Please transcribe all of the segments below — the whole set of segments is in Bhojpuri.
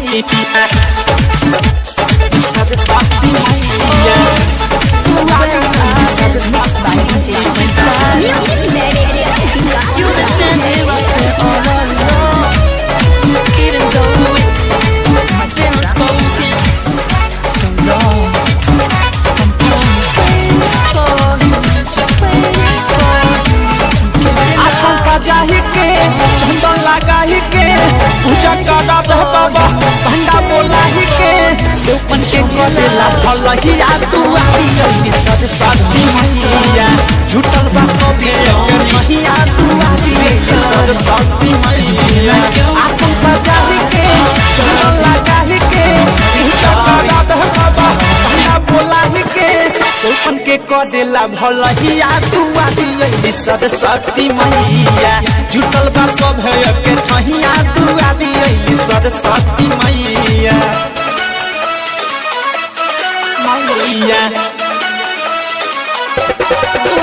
मैया सरस्वती मैया You that stand here right there all alone, even though it's been unspoken so long. I'm always waiting for you, just waiting for you to get it आसन सजाही के चंदन लगाही के पूजा करा दे बाबा भंडा बोलाही के सेवन के करेला भलहिया तू आई सरस्वती मैया झूठल बा सबे मैया तू आई सरस्वती मैया आसन सजाही के चंदन लगाही के पूजा करा दे बाबा भंडा बोलाही के सेवन के करेला भलहिया तू आई सरस्वती मैया झूठल बा सब है के ठहिया तू आई सरस्वती मैया मैया तू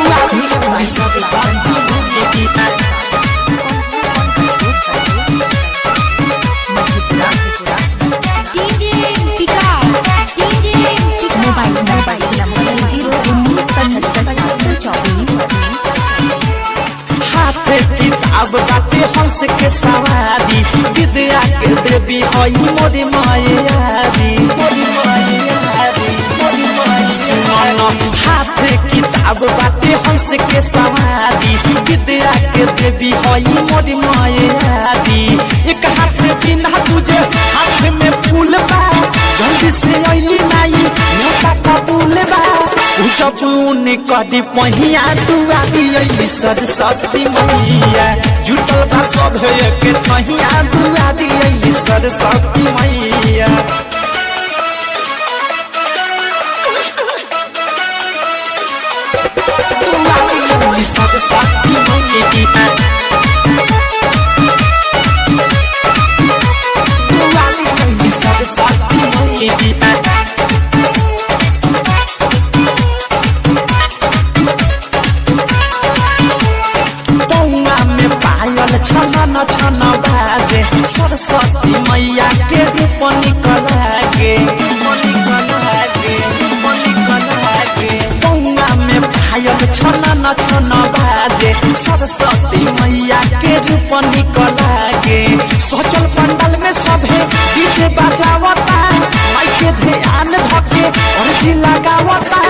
आई सरस्वती मैया किताब बाटे हंस के सवारी विद्या के देवी हई मोरी मायारी हाथ किताब बाटे हंस के सवारी विद्या के देवी हई मोरी मायारी एक हाथ बिना तुझे हाथ में फूल बा जल्दी से अइली नाई न्योता कबूल बा जबून कदी पहिया तू आदि अइली सरस्वती मैया जुटल बा सब है के पहिया तू आदि अइली सरस्वती मैया तू आदि अइली सरस्वती मैया तू आदि अइली सरस्वती मैया छन छन बाजे सरस्वती मैया के रूप निकलागे पौना में पायल छन छन बाजे सरस्वती मैया के रूप निकलागे सोचल पंडाल में सभे डीजे बजावता माई के ध्यान धके और जी लगावता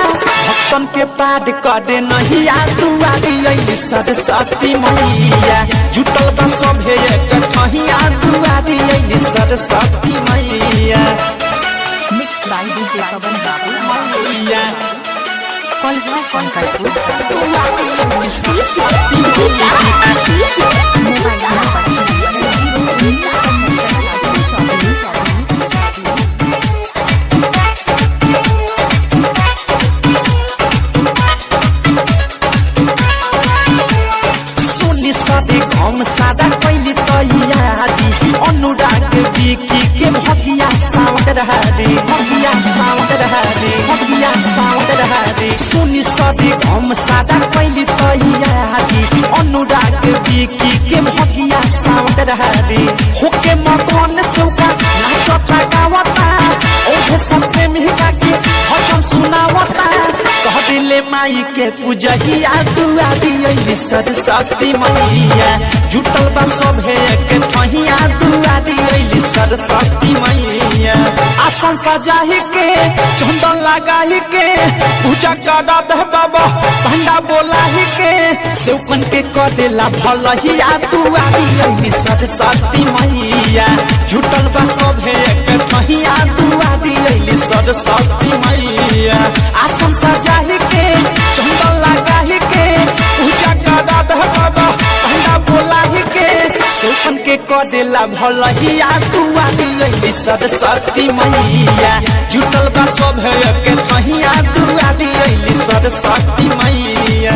भक्तन के पाद करे नहीं तू आदि अइली सरस्वती मैया जुटल बा सभे एक ठहिया तू आदि अइली सरस्वती मैया मिक्स बाय डीजे पवन बाबू मैया कोल्हा कोंकणपुर तू आदि अइली सरस्वती मैया मोबाइल हम सादा कैली तैयारी अनुराग बिकी के भगिया साउंड रहारे सुनी सदी हम सादा कैली तैयारी अनुराग बिकी के भगिया साउंड रहारे होके मकान सौका नाचता गावता ओहे सबसे मिहिका के भजन सुनावता कह दिले माई के पूजहिया तू आदि अइली सरस्वती मैया जुटल बा सब है के ठहिया तू आदि अइली सरस्वती मैया आसन सजाही के चंदन लगाही के पूजा करा दे बाबा भंडा बोलाही के सेवन के करेला भलहिया तू आदि अइली सरस्वती मैया जुटल बा सब है के ठहिया तू आदि अइली सरस्वती मैया आसन सजाही के चंदन लगाही के पूजा करा दे बाबा भंडा बोलाही के सेवन के करेला भलहिया तू आदि अइली सरस्वती मैया जुटल बा सब है के ठहिया तू आदि अइली सरस्वती मैया।